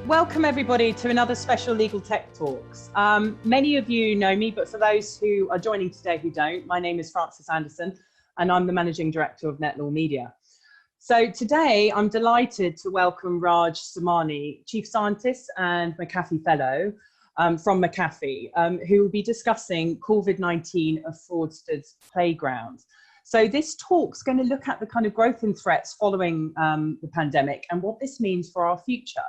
Welcome everybody to another special Legal Tech Talks. Many of you know me, but for those who are joining today who don't, my name is Frances Anderson and I'm the Managing Director of Net Law Media. So today I'm delighted to welcome Raj Samani, Chief Scientist and McAfee Fellow from McAfee, who will be discussing COVID-19, a fraudster's playground. So this talk's going to look at the kind of growth in threats following the pandemic and what this means for our future.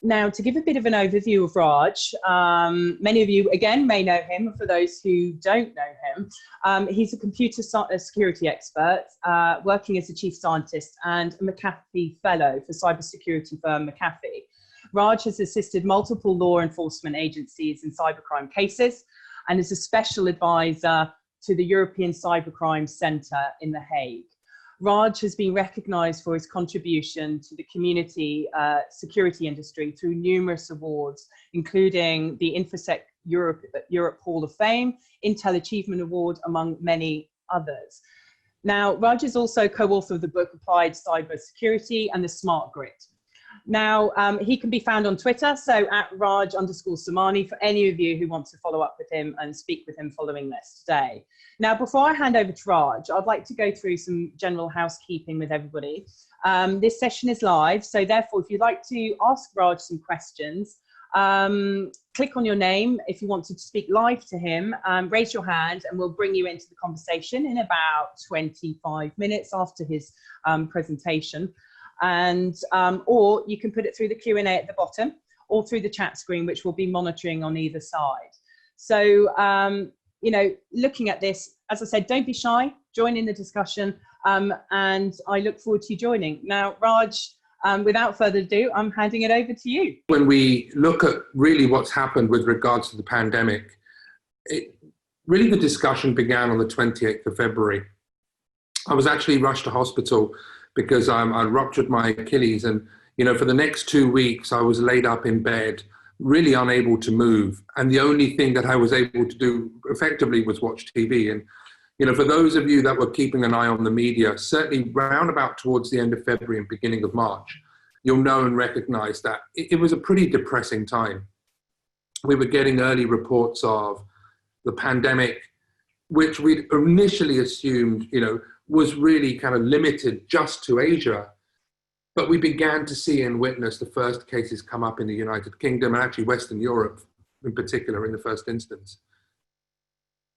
Now, to give a bit of an overview of Raj, many of you, again, may know him. For those who don't know him, he's a computer security expert working as a chief scientist and a McAfee fellow for cybersecurity firm McAfee. Raj has assisted multiple law enforcement agencies in cybercrime cases and is a special advisor to the European Cybercrime Centre in The Hague. Raj has been recognised for his contribution to the community security industry through numerous awards, including the InfoSec Europe Hall of Fame, Intel Achievement Award, among many others. Now, Raj is also co-author of the book Applied Cybersecurity and the Smart Grid. Now, he can be found on Twitter, so at Raj_Samani, for any of you who want to follow up with him and speak with him following this today. Now, before I hand over to Raj, I'd like to go through some general housekeeping with everybody. This session is live, so therefore, if you'd like to ask Raj some questions, click on your name. If you want to speak live to him, raise your hand and we'll bring you into the conversation in about 25 minutes after his presentation. And or you can put it through the Q&A at the bottom or through the chat screen, which we'll be monitoring on either side. So, you know, looking at this, as I said, don't be shy, join in the discussion, and I look forward to you joining. Now, Raj, without further ado, I'm handing it over to you. When we look at really what's happened with regards to the pandemic, really the discussion began on the 28th of February. I was actually rushed to hospital because I ruptured my Achilles, and you know, for the next 2 weeks I was laid up in bed, really unable to move, and the only thing that I was able to do effectively was watch TV. And you know, for those of you that were keeping an eye on the media, certainly round about towards the end of February and beginning of March, you'll know and recognize that it was a pretty depressing time. We were getting early reports of the pandemic, which we'd initially assumed, you know, was really kind of limited just to Asia. But we began to see and witness the first cases come up in the United Kingdom and actually Western Europe in particular in the first instance.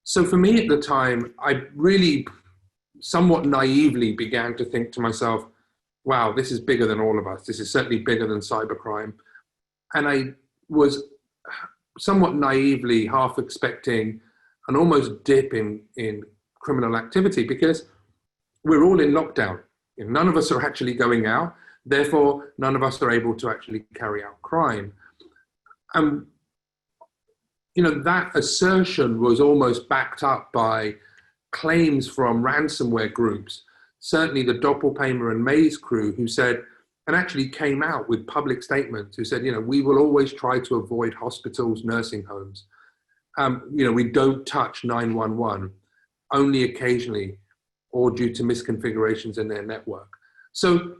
So for me at the time, I really somewhat naively began to think to myself, wow, this is bigger than all of us. This is certainly bigger than cybercrime. And I was somewhat naively half expecting an almost dip in criminal activity because we're all in lockdown. You know, none of us are actually going out. Therefore, none of us are able to actually carry out crime. You know, that assertion was almost backed up by claims from ransomware groups, certainly the Doppelpaymer and Maze crew, who said, and actually came out with public statements, who said, you know, we will always try to avoid hospitals, nursing homes. You know, we don't touch 911, only occasionally, or due to misconfigurations in their network. So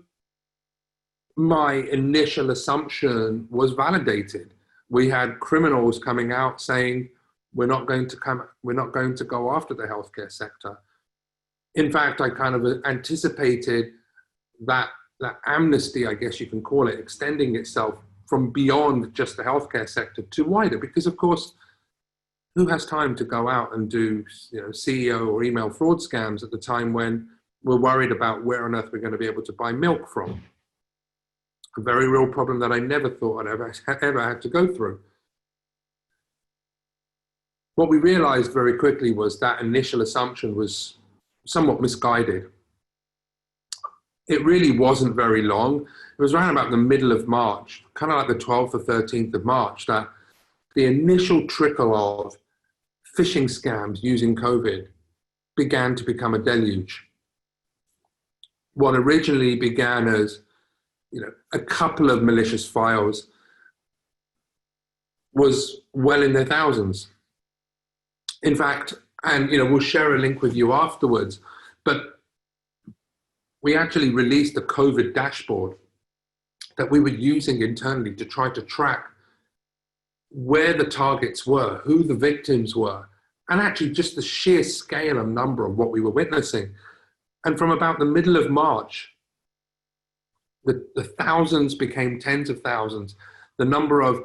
my initial assumption was validated. We had criminals coming out saying, we're not going to go after the healthcare sector. In fact, I kind of anticipated that amnesty, I guess you can call it, extending itself from beyond just the healthcare sector to wider, because of course, who has time to go out and do, you know, CEO or email fraud scams at the time when we're worried about where on earth we're going to be able to buy milk from? A very real problem that I never thought I'd ever had to go through. What we realized very quickly was that initial assumption was somewhat misguided. It really wasn't very long. It was around about the middle of March, kind of like the 12th or 13th of March, that the initial trickle of phishing scams using COVID began to become a deluge. What originally began as, you know, a couple of malicious files was well in their thousands. In fact, and you know, we'll share a link with you afterwards, but we actually released a COVID dashboard that we were using internally to try to track where the targets were, who the victims were, and actually just the sheer scale and number of what we were witnessing. And from about the middle of March, the thousands became tens of thousands. The number of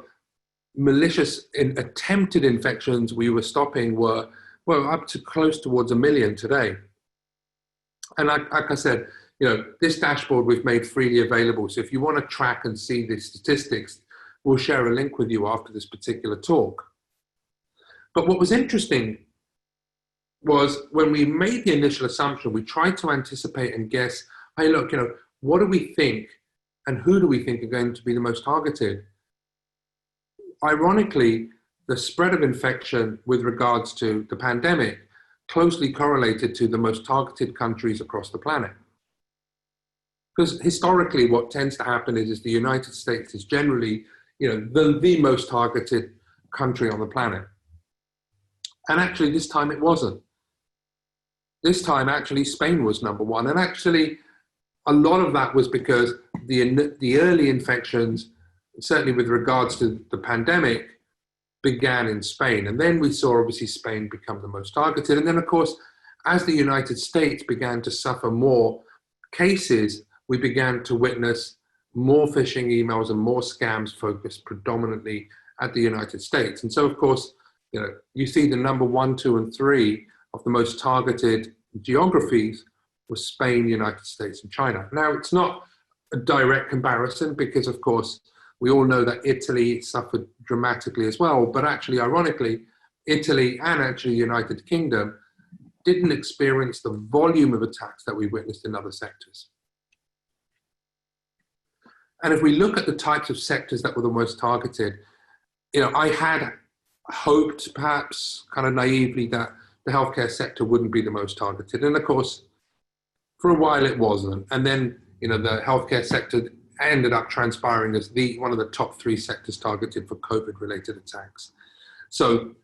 malicious attempted infections we were stopping were up to close towards 1 million today. And like I said, this dashboard we've made freely available. So if you want to track and see the statistics, we'll share a link with you after this particular talk. But what was interesting was when we made the initial assumption, we tried to anticipate and guess, hey, look, what do we think and who do we think are going to be the most targeted? Ironically, the spread of infection with regards to the pandemic closely correlated to the most targeted countries across the planet. Because historically, what tends to happen is the United States is generally, the most targeted country on the planet. And actually, this time it wasn't. This time, actually, Spain was number one. And actually, a lot of that was because the early infections, certainly with regards to the pandemic, began in Spain. And then we saw, obviously, Spain become the most targeted. And then, of course, as the United States began to suffer more cases, we began to witness more phishing emails and more scams focused predominantly at the United States. And so, of course, you see the number 1, 2, and 3 of the most targeted geographies was Spain, United States, and China. Now, it's not a direct comparison because, of course, we all know that Italy suffered dramatically as well. But actually, ironically, Italy and actually United Kingdom didn't experience the volume of attacks that we witnessed in other sectors. And if we look at the types of sectors that were the most targeted, I had hoped perhaps kind of naively that the healthcare sector wouldn't be the most targeted. And of course, for a while it wasn't. And then, the healthcare sector ended up transpiring as one of the top 3 sectors targeted for COVID-related attacks. So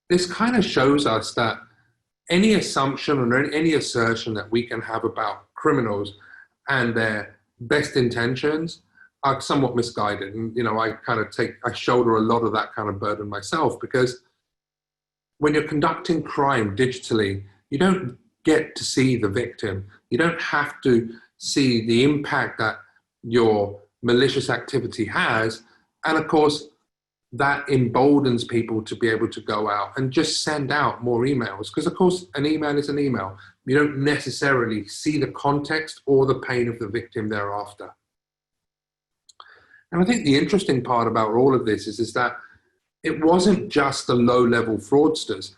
this kind of shows us that any assumption or any assertion that we can have about criminals and their best intentions are somewhat misguided. And, I shoulder a lot of that kind of burden myself, because when you're conducting crime digitally, you don't get to see the victim. You don't have to see the impact that your malicious activity has. And of course, that emboldens people to be able to go out and just send out more emails. Because of course, an email is an email. You don't necessarily see the context or the pain of the victim thereafter. And I think the interesting part about all of this is that it wasn't just the low-level fraudsters.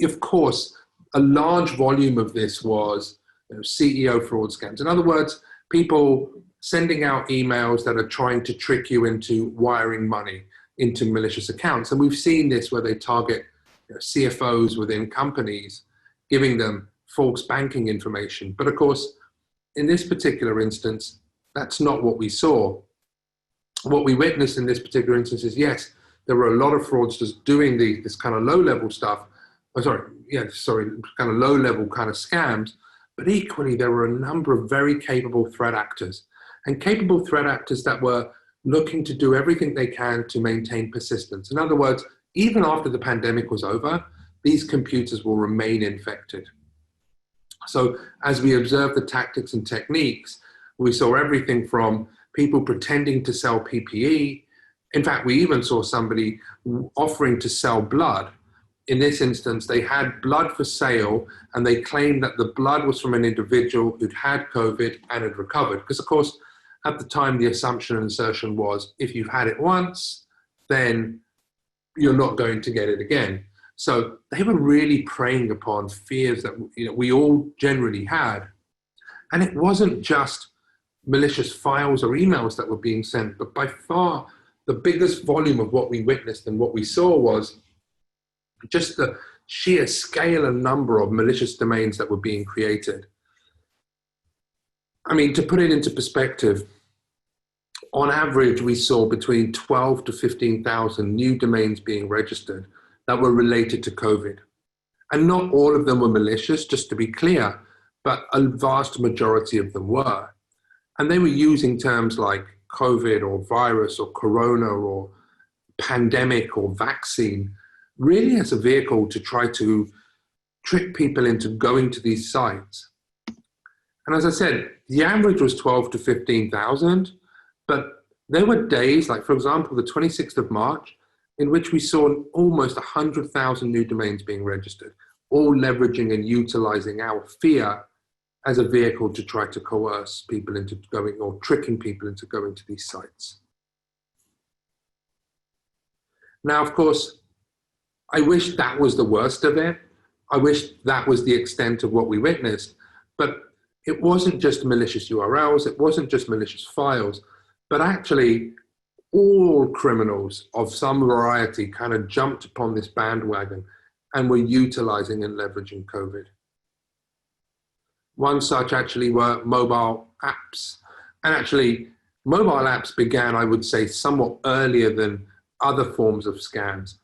Of course, a large volume of this was CEO fraud scams. In other words, people sending out emails that are trying to trick you into wiring money into malicious accounts. And we've seen this where they target CFOs within companies, giving them false banking information. But of course, in this particular instance, that's not what we saw. What we witnessed in this particular instance is, yes, there were a lot of fraudsters doing this kind of low-level stuff. Kind of low-level kind of scams. But equally, there were a number of very capable threat actors, and capable threat actors that were looking to do everything they can to maintain persistence. In other words, even after the pandemic was over, these computers will remain infected. So as we observed the tactics and techniques, we saw everything from people pretending to sell PPE. In fact, we even saw somebody offering to sell blood. In this instance, they had blood for sale, and they claimed that the blood was from an individual who'd had COVID and had recovered. Because of course, at the time, the assumption and assertion was, if you've had it once, then you're not going to get it again. So they were really preying upon fears that we all generally had. And it wasn't just malicious files or emails that were being sent, but by far the biggest volume of what we witnessed and what we saw was just the sheer scale and number of malicious domains that were being created. I mean, to put it into perspective, on average, we saw between 12 to 15,000 new domains being registered that were related to COVID. And not all of them were malicious, just to be clear, but a vast majority of them were. And they were using terms like COVID or virus or corona or pandemic or vaccine really as a vehicle to try to trick people into going to these sites. And as I said, the average was 12 to 15,000, but there were days, like for example, the 26th of March, in which we saw almost 100,000 new domains being registered, all leveraging and utilizing our fear as a vehicle to try to coerce people into going, or tricking people into going to these sites. Now, of course, I wish that was the worst of it. I wish that was the extent of what we witnessed, but it wasn't just malicious URLs, it wasn't just malicious files, but actually all criminals of some variety kind of jumped upon this bandwagon and were utilizing and leveraging COVID. One such actually were mobile apps. And actually, mobile apps began, I would say, somewhat earlier than other forms of scams.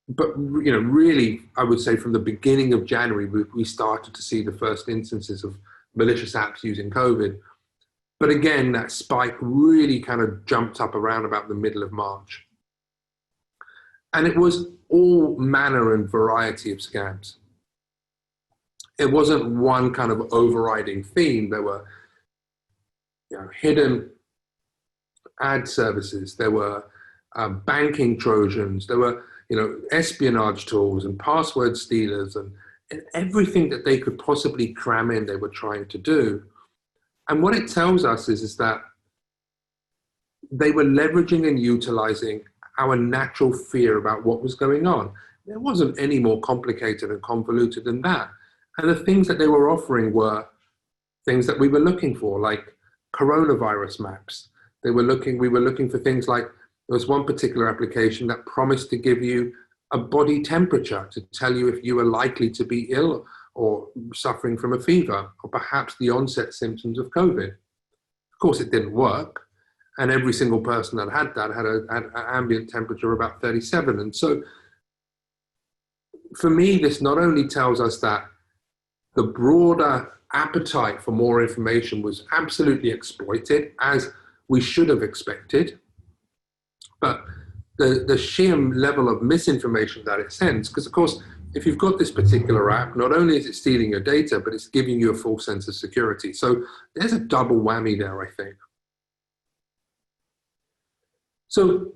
But really, I would say from the beginning of January, we started to see the first instances of malicious apps using COVID. But again, that spike really kind of jumped up around about the middle of March. And it was all manner and variety of scams. It wasn't one kind of overriding theme. There were hidden ad services, there were banking Trojans, there were espionage tools and password stealers and everything that they could possibly cram in, they were trying to do. And what it tells us is that they were leveraging and utilizing our natural fear about what was going on. There wasn't any more complicated and convoluted than that. And the things that they were offering were things that we were looking for, like coronavirus maps. We were looking for things like, there was one particular application that promised to give you a body temperature to tell you if you were likely to be ill or suffering from a fever, or perhaps the onset symptoms of COVID. Of course, it didn't work. And every single person that had that had an ambient temperature of about 37. And so for me, this not only tells us that the broader appetite for more information was absolutely exploited, as we should have expected, but the sheer level of misinformation that it sends, because of course, if you've got this particular app, not only is it stealing your data, but it's giving you a false sense of security. So there's a double whammy there, I think. So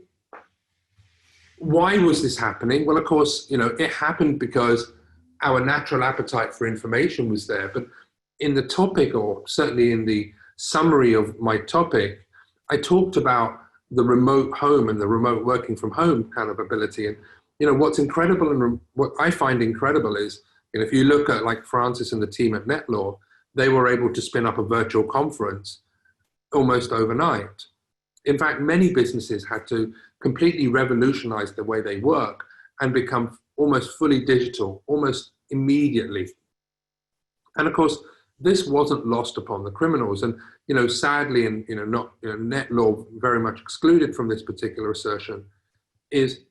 why was this happening? Well, of course, it happened because our natural appetite for information was there. But in the topic, or certainly in the summary of my topic, I talked about the remote home and the remote working from home kind of ability. And what's incredible, and what I find incredible is, if you look at like Francis and the team at NetLaw, they were able to spin up a virtual conference almost overnight. In fact, many businesses had to completely revolutionize the way they work and become almost fully digital, almost immediately. And of course, this wasn't lost upon the criminals. And sadly, and NetLaw very much excluded from this particular assertion, is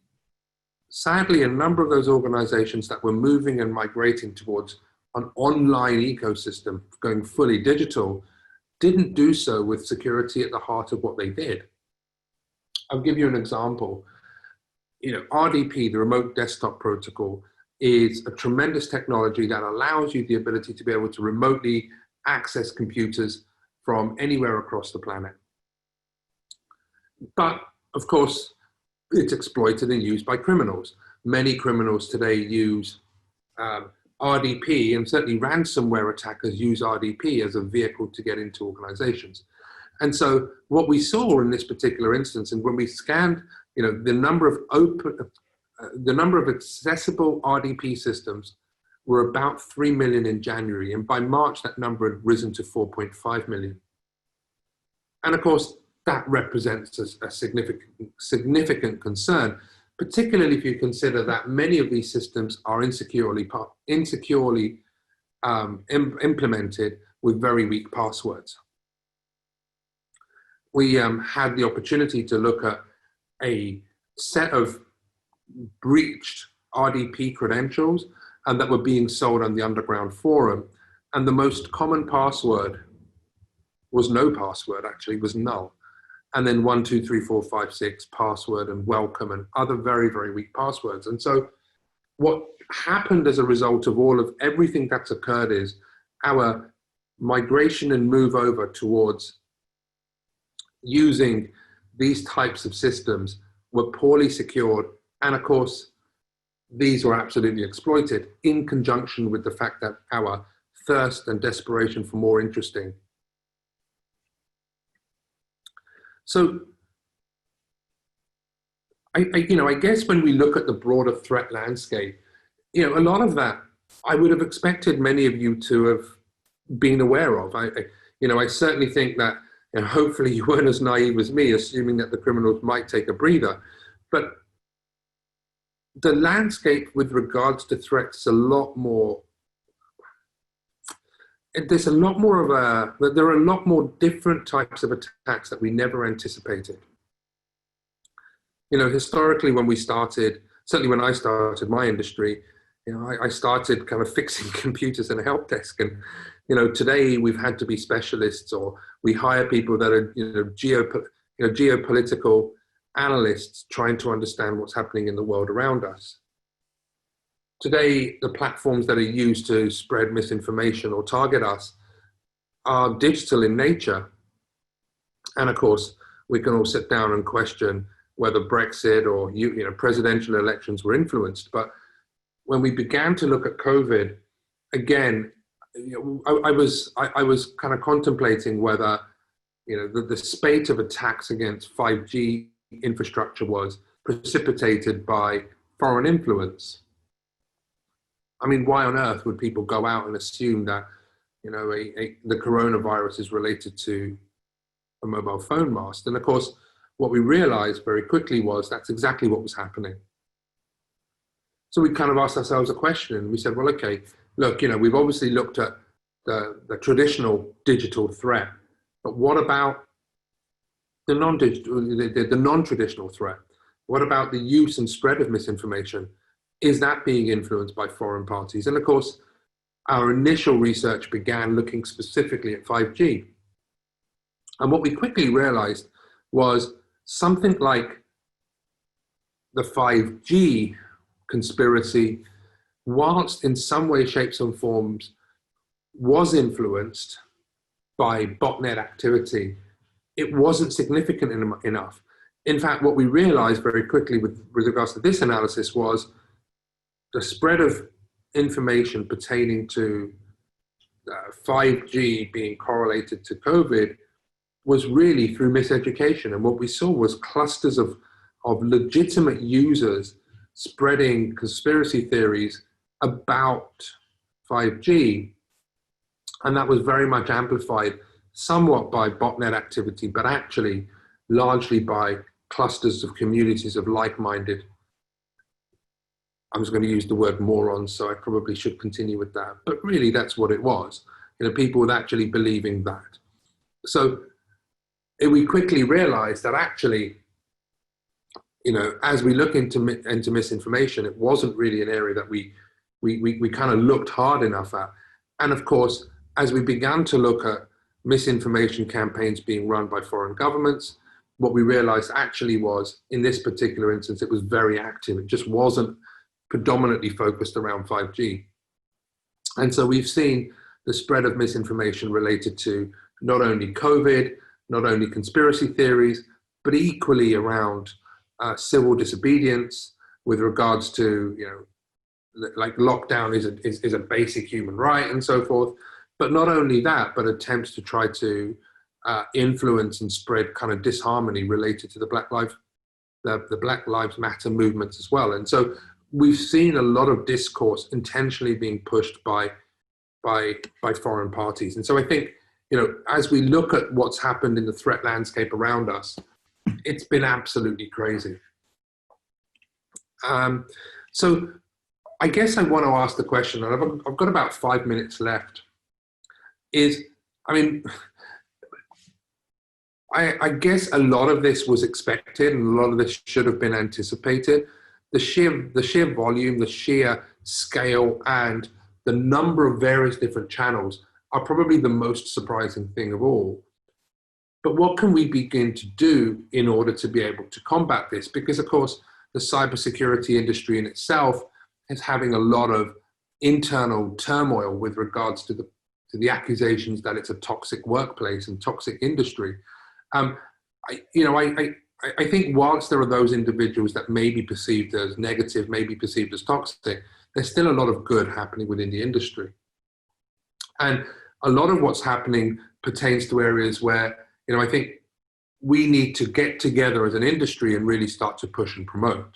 sadly, a number of those organizations that were moving and migrating towards an online ecosystem, going fully digital, didn't do so with security at the heart of what they did. I'll give you an example. RDP, the Remote Desktop Protocol, is a tremendous technology that allows you the ability to be able to remotely access computers from anywhere across the planet. But of course, it's exploited and used by criminals. Many criminals today use RDP, and certainly ransomware attackers use RDP as a vehicle to get into organizations. And so what we saw in this particular instance, and when we scanned, the number of accessible RDP systems were about 3 million in January, and by March that number had risen to 4.5 million. And of course, that represents a significant concern, particularly if you consider that many of these systems are insecurely implemented with very weak passwords. We had the opportunity to look at a set of breached RDP credentials and that were being sold on the underground forum. And the most common password was no password, actually, was null. and then 123456 password and welcome and other very, very weak passwords. And so what happened as a result of all of everything that's occurred is our migration and move over towards using these types of systems were poorly secured. And of course, these were absolutely exploited in conjunction with the fact that our thirst and desperation for more interesting. So I guess when we look at the broader threat landscape, a lot of that I would have expected many of you to have been aware of. I certainly think that, and hopefully you weren't as naive as me, assuming that the criminals might take a breather. But the landscape with regards to threats is a lot more. There's a lot more of there are a lot more different types of attacks that we never anticipated. Historically, when we started, certainly when I started my industry, I started kind of fixing computers in a help desk. And, today we've had to be specialists, or we hire people that are, geopolitical analysts trying to understand what's happening in the world around us. Today, the platforms that are used to spread misinformation or target us are digital in nature. And of course, we can all sit down and question whether Brexit or presidential elections were influenced. But when we began to look at COVID, again, I was kind of contemplating whether the spate of attacks against 5G infrastructure was precipitated by foreign influence. I mean, why on earth would people go out and assume that the coronavirus is related to a mobile phone mast? And of course, what we realized very quickly was that's exactly what was happening. So we kind of asked ourselves a question. We said, well, okay, look, we've obviously looked at the traditional digital threat, but what about the non-traditional threat? What about the use and spread of misinformation? Is that being influenced by foreign parties? And of course, our initial research began looking specifically at 5G. And what we quickly realized was something like the 5G conspiracy, whilst in some way, shapes and forms was influenced by botnet activity, it wasn't significant enough. In fact, what we realized very quickly with regards to this analysis was the spread of information pertaining to 5G being correlated to COVID was really through miseducation. And what we saw was clusters of legitimate users spreading conspiracy theories about 5G. And that was very much amplified somewhat by botnet activity, but actually largely by clusters of communities of like-minded. I was going to use the word morons, so I probably should continue with that. But really, that's what it was. People with actually believing that. So we quickly realized that actually, as we look into misinformation, it wasn't really an area that we kind of looked hard enough at. And of course, as we began to look at misinformation campaigns being run by foreign governments, what we realized actually was, in this particular instance, it was very active. It just wasn't predominantly focused around 5G. And so we've seen the spread of misinformation related to not only COVID, not only conspiracy theories, but equally around civil disobedience with regards to, like lockdown is a basic human right and so forth. But not only that, but attempts to try to influence and spread kind of disharmony related to the Black Lives Matter movements as well. And so we've seen a lot of discourse intentionally being pushed by foreign parties. And so I think, as we look at what's happened in the threat landscape around us, it's been absolutely crazy. So I guess I want to ask the question, and I've got about 5 minutes left, I guess a lot of this was expected and a lot of this should have been anticipated. The sheer volume, the sheer scale, and the number of various different channels are probably the most surprising thing of all. But what can we begin to do in order to be able to combat this? Because, of course, the cybersecurity industry in itself is having a lot of internal turmoil with regards to the accusations that it's a toxic workplace and toxic industry. I think whilst there are those individuals that may be perceived as negative, may be perceived as toxic, there's still a lot of good happening within the industry. And a lot of what's happening pertains to areas where, I think we need to get together as an industry and really start to push and promote.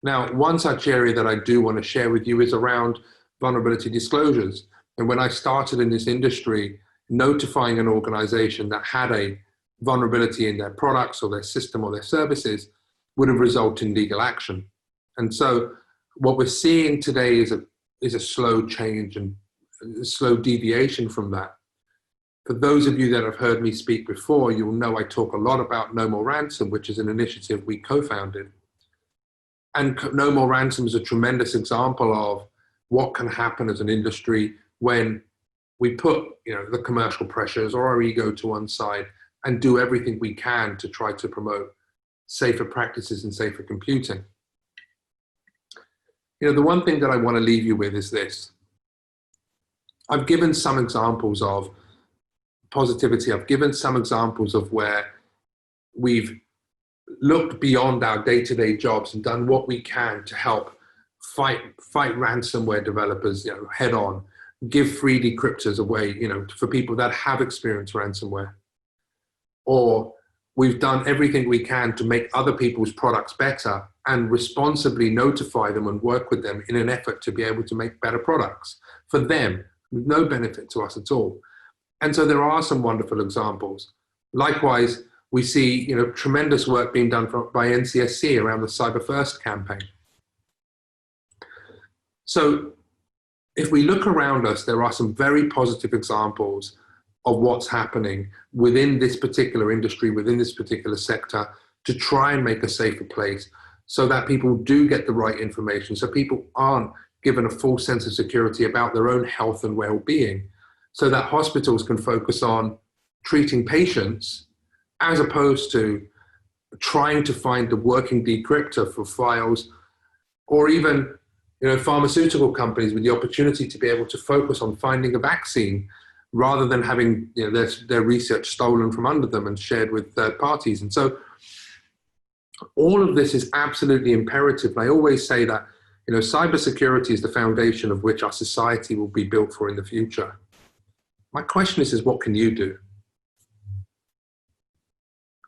Now, one such area that I do want to share with you is around vulnerability disclosures. And when I started in this industry, notifying an organization that had a vulnerability in their products or their system or their services would have resulted in legal action. And so what we're seeing today is a slow change and a slow deviation from that. For those of you that have heard me speak before, you'll know I talk a lot about No More Ransom, which is an initiative we co-founded. And No More Ransom is a tremendous example of what can happen as an industry when we put the commercial pressures or our ego to one side and do everything we can to try to promote safer practices and safer computing. The one thing that I want to leave you with is this. I've given some examples of positivity. I've given some examples of where we've looked beyond our day-to-day jobs and done what we can to help fight ransomware developers head on, give free decryptors away for people that have experienced ransomware. Or we've done everything we can to make other people's products better and responsibly notify them and work with them in an effort to be able to make better products for them, with no benefit to us at all. And so there are some wonderful examples. Likewise, we see tremendous work being done by NCSC around the Cyber First campaign. So if we look around us, there are some very positive examples of what's happening within this particular industry, within this particular sector, to try and make a safer place so that people do get the right information, so people aren't given a false sense of security about their own health and well-being, so that hospitals can focus on treating patients as opposed to trying to find the working decryptor for files, or even pharmaceutical companies with the opportunity to be able to focus on finding a vaccine rather than having their research stolen from under them and shared with third parties. And so all of this is absolutely imperative. And I always say that cybersecurity is the foundation of which our society will be built for in the future. My question is what can you do?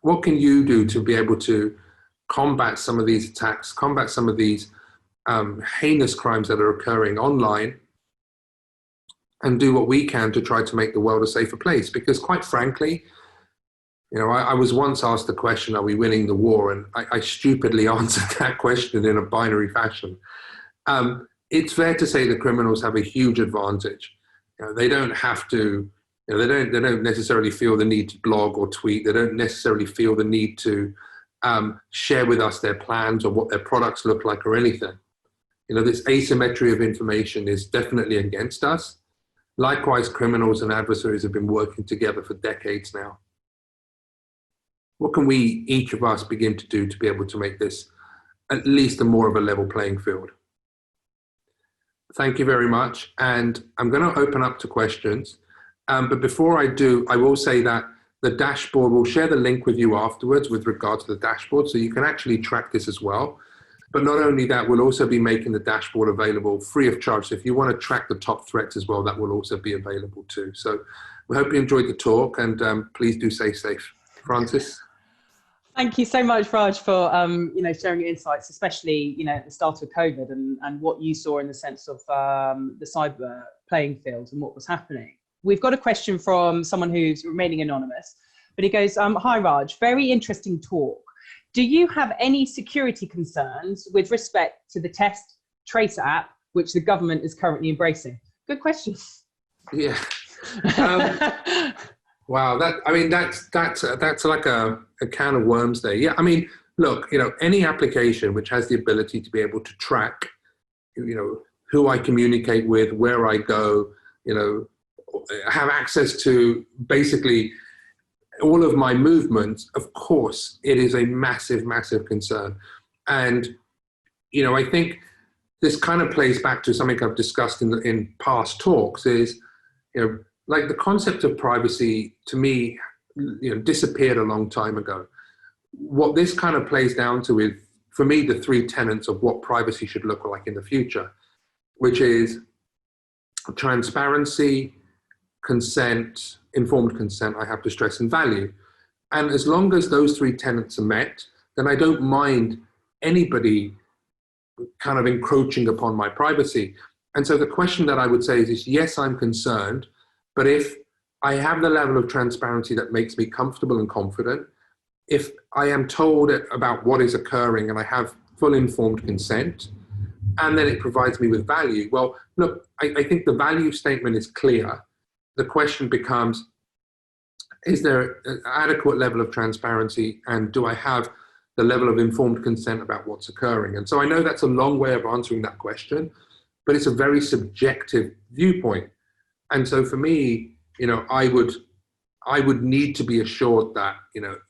What can you do to be able to combat some of these attacks, combat some of these heinous crimes that are occurring online, and do what we can to try to make the world a safer place? Because quite frankly, I was once asked the question, are we winning the war? And I stupidly answered that question in a binary fashion. It's fair to say the criminals have a huge advantage. They don't have to, they don't necessarily feel the need to blog or tweet. They don't necessarily feel the need to share with us their plans or what their products look like or anything. This asymmetry of information is definitely against us. Likewise, criminals and adversaries have been working together for decades now. What can we, each of us, begin to do to be able to make this at least more of a level playing field? Thank you very much. And I'm going to open up to questions. But before I do, I will say that the dashboard, we'll share the link with you afterwards with regard to the dashboard, so you can actually track this as well. But not only that, we'll also be making the dashboard available free of charge. So if you want to track the top threats as well, that will also be available too. So we hope you enjoyed the talk, and please do stay safe. Francis? Thank you so much, Raj, for sharing your insights, especially at the start of COVID and what you saw in the sense of the cyber playing field and what was happening. We've got a question from someone who's remaining anonymous, but he goes, "Hi, Raj, very interesting talk. Do you have any security concerns with respect to the Test Tracer app, which the government is currently embracing?" Good question. Yeah. Wow. That's like a can of worms there. Yeah. I mean, look, any application which has the ability to be able to track, who I communicate with, where I go, have access to basically all of my movements, of course, it is a massive, massive concern. And, I think this kind of plays back to something I've discussed in past talks is, like the concept of privacy to me, disappeared a long time ago. What this kind of plays down to is, for me, the three tenets of what privacy should look like in the future, which is transparency, consent, informed consent, I have to stress, and value. And as long as those three tenets are met, then I don't mind anybody kind of encroaching upon my privacy. And so the question that I would say is yes, I'm concerned, but if I have the level of transparency that makes me comfortable and confident, if I am told about what is occurring and I have full informed consent, and then it provides me with value, well, look, I think the value statement is clear. The question becomes, is there an adequate level of transparency, and do I have the level of informed consent about what's occurring? And so I know that's a long way of answering that question, but it's a very subjective viewpoint. And so for me, I would need to be assured that,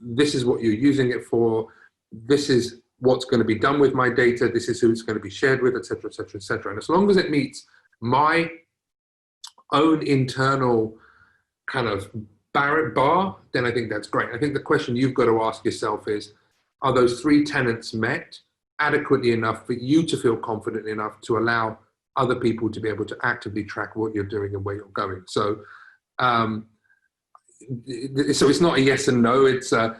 this is what you're using it for, this is what's going to be done with my data, this is who it's going to be shared with, et cetera, et cetera, et cetera. And as long as it meets my own internal kind of bar, then I think that's great. I think the question you've got to ask yourself is, are those three tenets met adequately enough for you to feel confident enough to allow other people to be able to actively track what you're doing and where you're going? So, so it's not a yes and no. It's a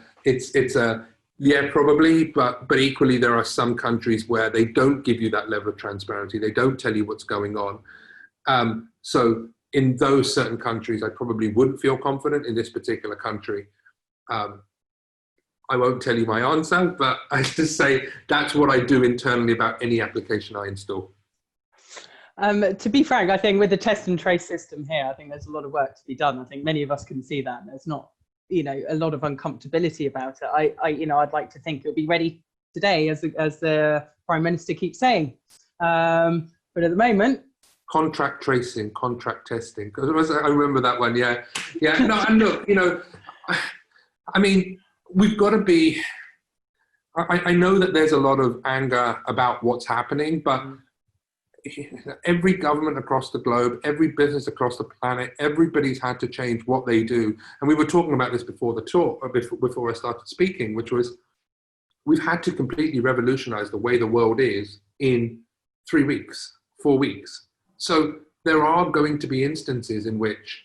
yeah, probably, but equally there are some countries where they don't give you that level of transparency. They don't tell you what's going on. So in those certain countries, I probably wouldn't feel confident. In this particular country, I won't tell you my answer, but I just say that's what I do internally about any application I install. To be frank, I think with the test and trace system here, I think there's a lot of work to be done. I think many of us can see that. There's not, a lot of uncomfortability about it. I'd like to think it'll be ready today, as the Prime Minister keeps saying. But at the moment, contract tracing, contract testing. I remember that one. Yeah. No, and look, I mean, we've got to be. I know that there's a lot of anger about what's happening, but every government across the globe, every business across the planet, everybody's had to change what they do. And we were talking about this before the talk, before I started speaking, which was we've had to completely revolutionize the way the world is in 3 weeks, 4 weeks. So there are going to be instances in which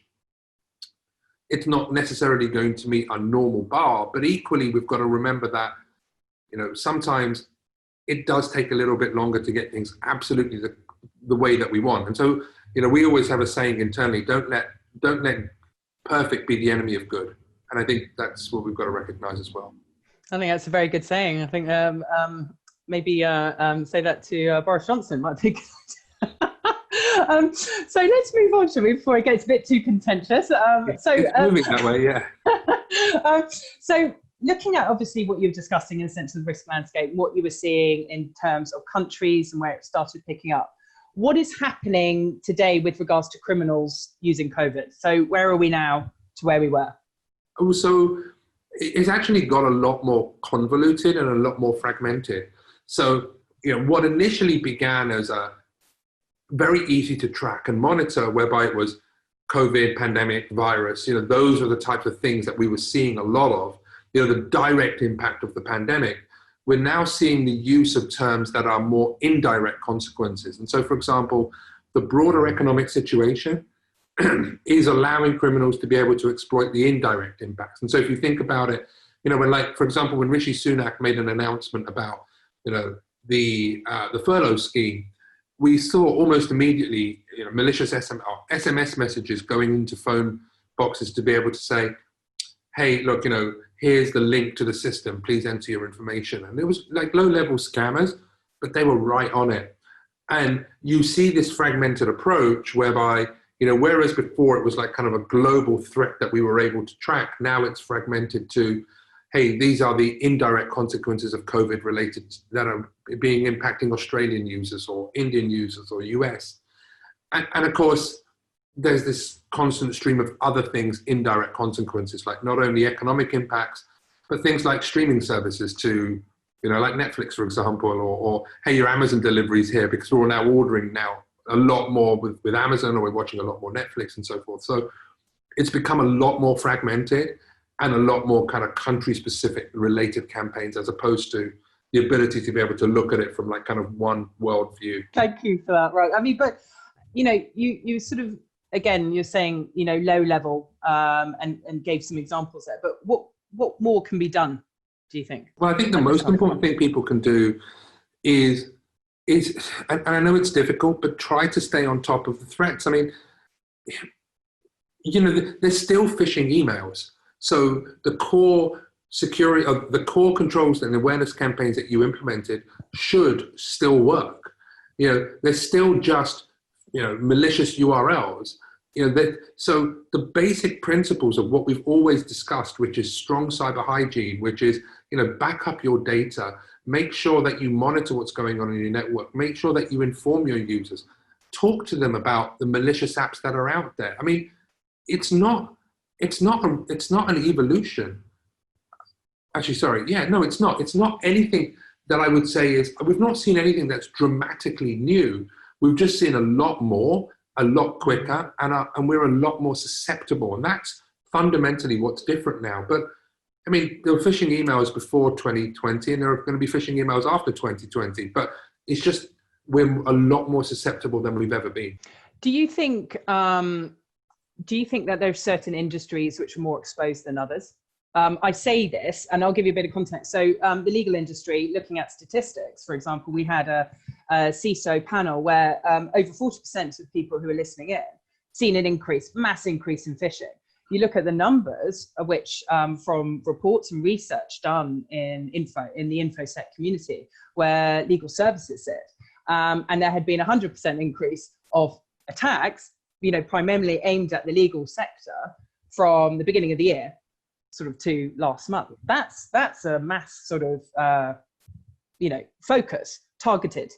it's not necessarily going to meet a normal bar, but equally we've got to remember that, sometimes it does take a little bit longer to get things absolutely the way that we want. And so, we always have a saying internally, don't let perfect be the enemy of good. And I think that's what we've got to recognize as well. I think that's a very good saying. I think maybe say that to Boris Johnson might be good. So let's move on, shall we, before it gets a bit too contentious. It's moving that way, yeah. So looking at obviously what you were discussing in the sense of the risk landscape, what you were seeing in terms of countries and where it started picking up, what is happening today with regards to criminals using COVID? So where are we now to where we were? Oh, so it's actually got a lot more convoluted and a lot more fragmented. So, what initially began as a very easy to track and monitor, whereby it was COVID, pandemic, virus, those are the types of things that we were seeing a lot of, the direct impact of the pandemic. We're now seeing the use of terms that are more indirect consequences. And so, for example, the broader economic situation is allowing criminals to be able to exploit the indirect impacts. And so if you think about it, when, for example, when Rishi Sunak made an announcement about, the furlough scheme, we saw almost immediately, malicious SMS messages going into phone boxes to be able to say, hey, look, here's the link to the system, please enter your information. And it was like low-level scammers, but they were right on it. And you see this fragmented approach whereby, whereas before it was like kind of a global threat that we were able to track, now it's fragmented to, hey, these are the indirect consequences of COVID related that are impacting Australian users or Indian users or US. And of course, there's this constant stream of other things, indirect consequences, like not only economic impacts, but things like streaming services to, like Netflix, for example, or hey, your Amazon delivery's here, because we're all now ordering now a lot more with Amazon, or we're watching a lot more Netflix and so forth. So it's become a lot more fragmented and a lot more kind of country-specific related campaigns, as opposed to the ability to be able to look at it from like kind of one world view. Thank you for that, right? I mean, but you sort of, again, you're saying low level, and gave some examples there. But what more can be done, do you think? Well, I think the most important thing people can do is, and I know it's difficult, but try to stay on top of the threats. I mean, there's still phishing emails. So the core security of the core controls and awareness campaigns that you implemented should still work. There's still just, malicious URLs. So the basic principles of what we've always discussed, which is strong cyber hygiene, which is, back up your data, make sure that you monitor what's going on in your network, make sure that you inform your users, talk to them about the malicious apps that are out there. I mean, it's not an evolution. Actually, sorry. Yeah, no, it's not. It's not anything that I would say is, we've not seen anything that's dramatically new. We've just seen a lot more, a lot quicker, and we're a lot more susceptible. And that's fundamentally what's different now. But I mean, there were phishing emails before 2020, and there are going to be phishing emails after 2020. But it's just, we're a lot more susceptible than we've ever been. Do you think that there's certain industries which are more exposed than others? I say this, and I'll give you a bit of context. So the legal industry, looking at statistics, for example, we had a CISO panel where over 40% of people who are listening in seen an mass increase in phishing. You look at the numbers, of which from reports and research done in the InfoSec community, where legal services sit, and there had been 100% increase of attacks, primarily aimed at the legal sector from the beginning of the year, sort of to last month. That's a mass sort of, focus, targeted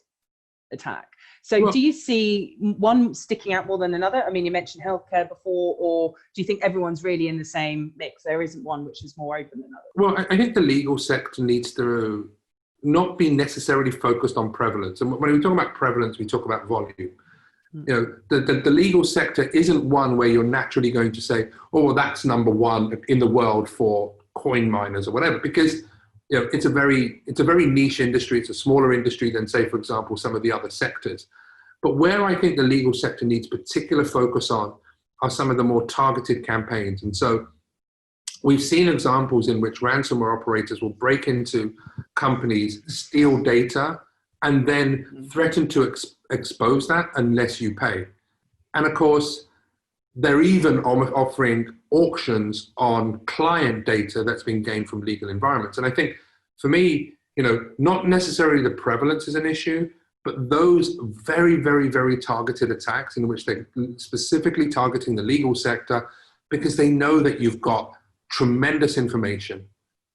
attack. So do you see one sticking out more than another? I mean, you mentioned healthcare before, or do you think everyone's really in the same mix? There isn't one which is more open than others? Well, I think the legal sector needs to not be necessarily focused on prevalence. And when we talk about prevalence, we talk about volume. The legal sector isn't one where you're naturally going to say, oh, well, that's number one in the world for coin miners or whatever, because it's a very niche industry. It's a smaller industry than, say, for example, some of the other sectors. But where I think the legal sector needs particular focus on are some of the more targeted campaigns. And so we've seen examples in which ransomware operators will break into companies, steal data, and then threaten to expose that unless you pay. And of course, they're even offering auctions on client data that's been gained from legal environments. And I think for me, not necessarily the prevalence is an issue, but those very, very, very targeted attacks in which they're specifically targeting the legal sector because they know that you've got tremendous information.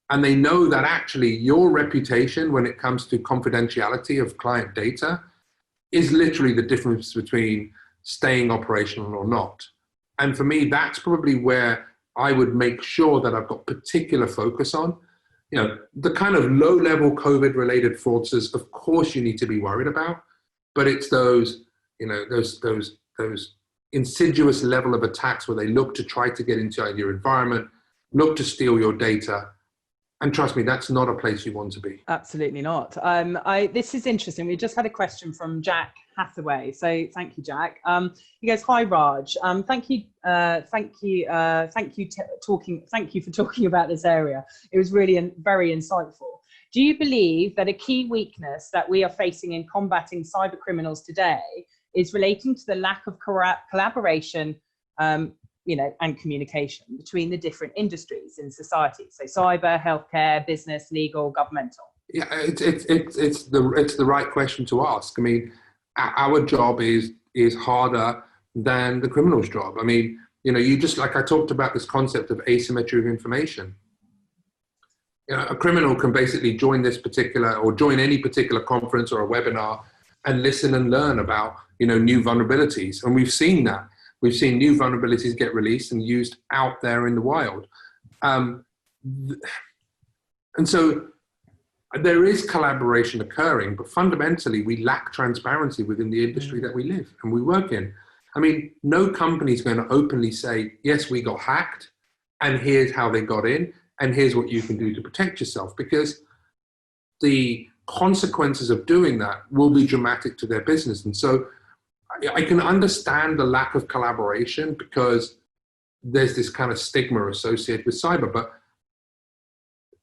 And they know that actually your reputation when it comes to confidentiality of client data is literally the difference between staying operational or not. And for me, that's probably where I would make sure that I've got particular focus on. The kind of low-level COVID-related fraudsters, of course, you need to be worried about, but it's those insidious level of attacks where they look to try to get into your environment, look to steal your data. And trust me, that's not a place you want to be. Absolutely not. This is interesting. We just had a question from Jack Hathaway. So thank you, Jack. He goes, "Hi, Raj. Thank you for talking about this area. It was really very insightful. Do you believe that a key weakness that we are facing in combating cyber criminals today is relating to the lack of collaboration, and communication between the different industries in society? So cyber, healthcare, business, legal, governmental." Yeah, it's the right question to ask. I mean, our job is harder than the criminal's job. I mean, you just, like I talked about this concept of asymmetry of information. A criminal can basically join any particular conference or a webinar and listen and learn about, new vulnerabilities. And we've seen that. We've seen new vulnerabilities get released and used out there in the wild. And so there is collaboration occurring, but fundamentally we lack transparency within the industry that we live and we work in. I mean, no company is going to openly say, yes, we got hacked and here's how they got in and here's what you can do to protect yourself, because the consequences of doing that will be dramatic to their business. And so I can understand the lack of collaboration because there's this kind of stigma associated with cyber,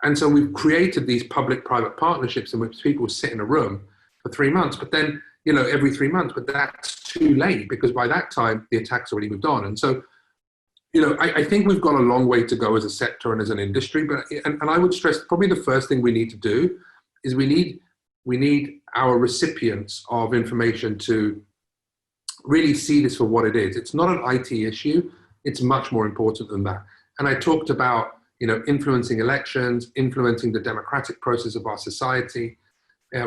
and so we've created these public-private partnerships in which people sit in a room for 3 months, but then, every 3 months, but that's too late because by that time the attack's already moved on. And so, I think we've got a long way to go as a sector and as an industry, and I would stress probably the first thing we need to do is we need our recipients of information to really see this for what it is. It's not an IT issue. It's much more important than that. And I talked about, influencing elections, influencing the democratic process of our society.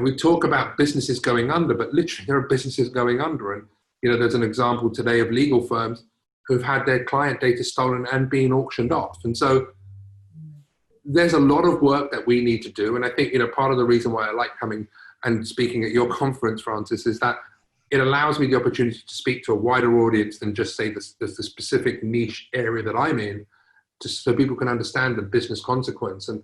We talk about businesses going under, but literally there are businesses going under. And, there's an example today of legal firms who've had their client data stolen and being auctioned off. And so there's a lot of work that we need to do. And I think, part of the reason why I like coming and speaking at your conference, Francis, is that it allows me the opportunity to speak to a wider audience than just say the specific niche area that I'm in, just so people can understand the business consequence. And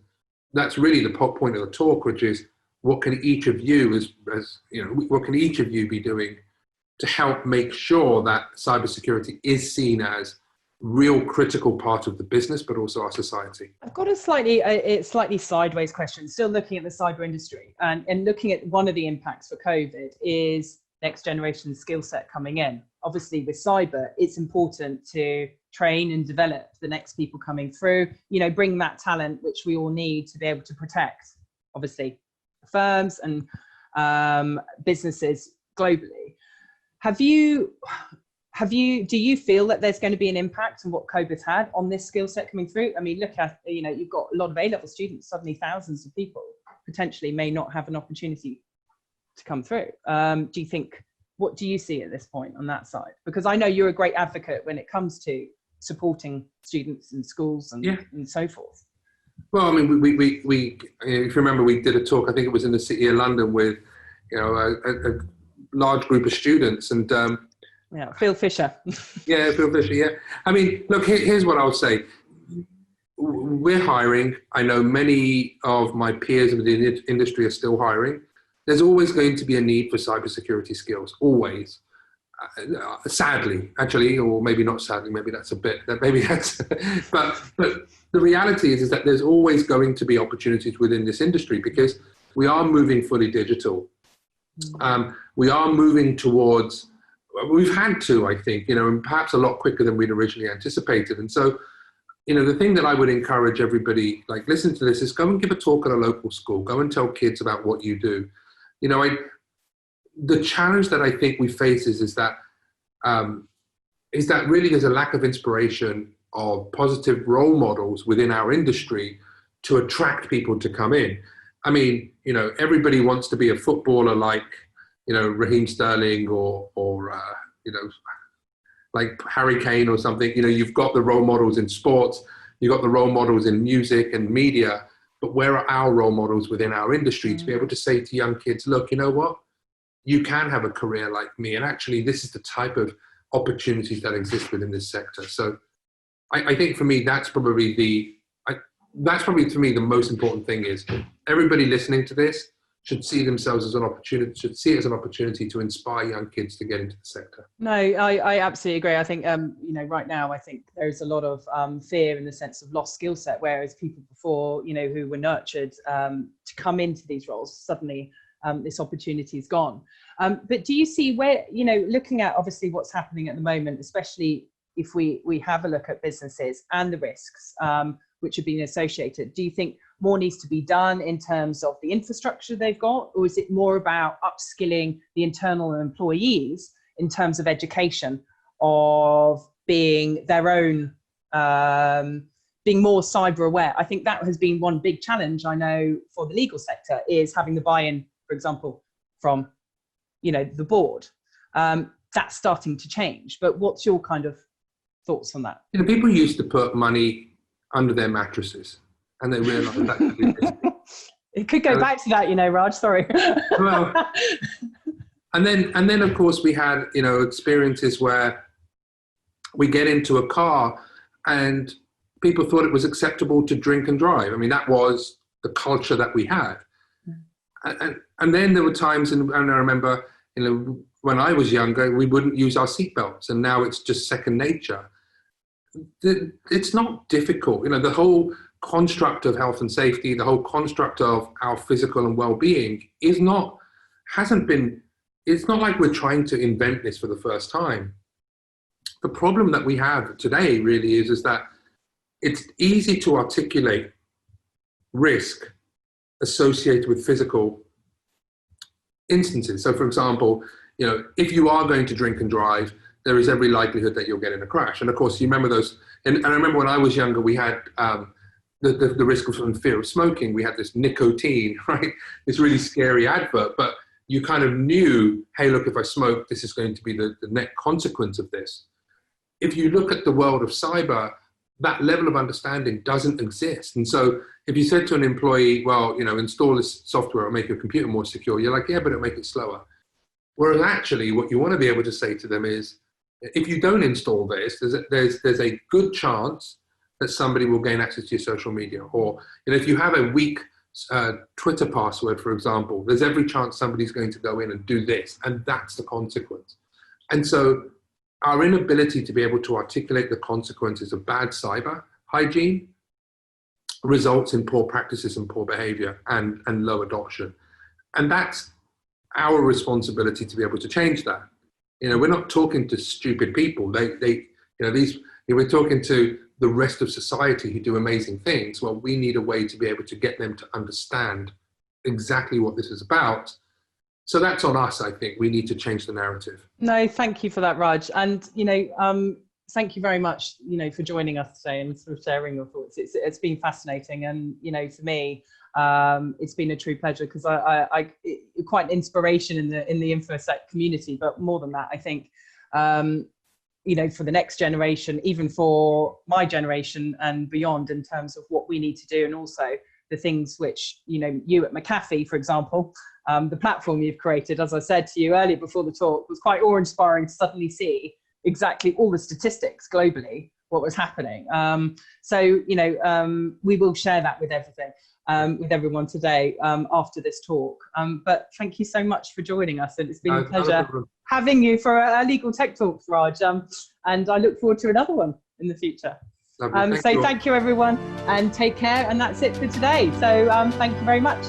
that's really the point of the talk, which is what can each of you, what can each of you be doing to help make sure that cybersecurity is seen as real critical part of the business, but also our society. I've got a slightly sideways question, still looking at the cyber industry and looking at one of the impacts for COVID is next generation skill set coming in. Obviously with cyber, it's important to train and develop the next people coming through, bring that talent, which we all need to be able to protect, obviously, firms and businesses globally. Do you feel that there's going to be an impact on what COVID's had on this skill set coming through? I mean, look at, you've got a lot of A-level students, suddenly thousands of people potentially may not have an opportunity to come through. What do you see at this point on that side? Because I know you're a great advocate when it comes to supporting students and schools and so forth. Well, I mean, we if you remember, we did a talk, I think it was in the City of London with, a large group of students and Phil Fisher. Phil Fisher, yeah. I mean, look, here's what I'll say. We're hiring. I know many of my peers in the industry are still hiring. There's always going to be a need for cybersecurity skills, always. Sadly, actually, or maybe not sadly, maybe that's but the reality is that there's always going to be opportunities within this industry because we are moving fully digital. We are moving towards, we've had to, I think, and perhaps a lot quicker than we'd originally anticipated. And so, the thing that I would encourage everybody, listen to this, is go and give a talk at a local school. Go and tell kids about what you do. The challenge that I think we face is that really there's a lack of inspiration of positive role models within our industry to attract people to come in. I mean, everybody wants to be a footballer like, Raheem Sterling or like Harry Kane or something. You've got the role models in sports, you've got the role models in music and media, but where are our role models within our industry to be able to say to young kids, look, you know what? You can have a career like me. And actually, this is the type of opportunities that exist within this sector. So I think for me, that's probably to me the most important thing is everybody listening to this should see themselves as an opportunity, should see it as an opportunity to inspire young kids to get into the sector. No, I absolutely agree. I think, right now, I think there's a lot of fear in the sense of lost skill set, whereas people before, who were nurtured to come into these roles, suddenly this opportunity is gone. But do you see where, looking at obviously what's happening at the moment, especially if we have a look at businesses and the risks which have been associated, do you think more needs to be done in terms of the infrastructure they've got, or is it more about upskilling the internal employees in terms of education of being their own, being more cyber aware? I think that has been one big challenge I know for the legal sector, is having the buy-in, for example, from, the board. that's starting to change. But what's your kind of thoughts on that? You know, people used to put money under their mattresses, and they realised that could be risky. It could go back to that, you know, Raj. Sorry. Well, and then of course we had, you know, experiences where we get into a car and people thought it was acceptable to drink and drive. I mean, that was the culture that we had. And then there were times, and I remember, you know, when I was younger, we wouldn't use our seatbelts, and now it's just second nature. It's not difficult. You know, the whole construct of health and safety, the whole construct of our physical and well-being it's not like we're trying to invent this for the first time. The problem that we have today really is that it's easy to articulate risk associated with physical instances. So for example, you know, if you are going to drink and drive, there is every likelihood that you'll get in a crash. And of course, you remember those, and I remember when I was younger, we had the risk of fear of smoking. We had this nicotine, right? This really scary advert, but you kind of knew, hey, look, if I smoke, this is going to be the net consequence of this. If you look at the world of cyber, that level of understanding doesn't exist. And so if you said to an employee, well, you know, install this software or make your computer more secure, you're like, yeah, but it'll make it slower. Whereas actually what you want to be able to say to them is, if you don't install this, there's a good chance that somebody will gain access to your social media. Or, you know, if you have a weak Twitter password, for example, there's every chance somebody's going to go in and do this, and that's the consequence. And so our inability to be able to articulate the consequences of bad cyber hygiene results in poor practices and poor behavior and low adoption. And that's our responsibility to be able to change that. You know, we're not talking to stupid people. We're talking to the rest of society who do amazing things. Well, we need a way to be able to get them to understand exactly what this is about. So that's on us, I think. We need to change the narrative. No, thank you for that, Raj. And, you know, thank you very much, you know, for joining us today and sort of sharing your thoughts. It's been fascinating. And, you know, for me, it's been a true pleasure because you're quite an inspiration in the InfoSec community. But more than that, I think, you know, for the next generation, even for my generation and beyond, in terms of what we need to do, and also the things which, you know, you at McAfee, for example, the platform you've created, as I said to you earlier before the talk, was quite awe-inspiring to suddenly see exactly all the statistics globally, what was happening. So, you know, we will share that with everyone today after this talk. But thank you so much for joining us. And it's been a pleasure having you for a LegalTech Talks, Raj. And I look forward to another one in the future. Thank you, everyone, and take care. And that's it for today. So thank you very much.